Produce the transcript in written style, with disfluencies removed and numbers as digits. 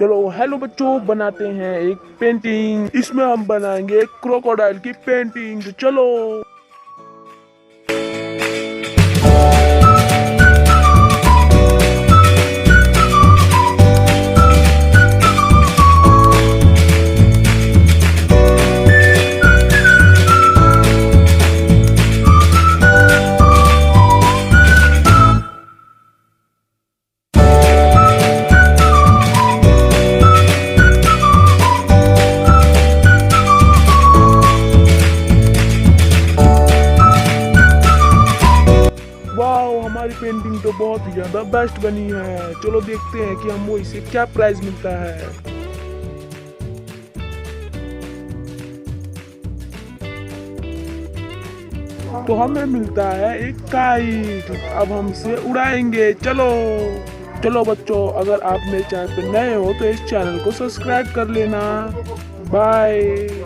चलो हेलो बच्चों, बनाते हैं एक पेंटिंग। इसमें हम बनाएंगे क्रोकोडाइल की पेंटिंग। चलो वाओ, हमारी पेंटिंग तो बहुत ही ज्यादा बेस्ट बनी है। चलो देखते हैं कि हमको इसे क्या प्राइज मिलता है। तो हमें मिलता है एक काइट। अब हम इसे उड़ाएंगे। चलो बच्चों, अगर आप मेरे चैनल पर नए हो तो इस चैनल को सब्सक्राइब कर लेना। बाय।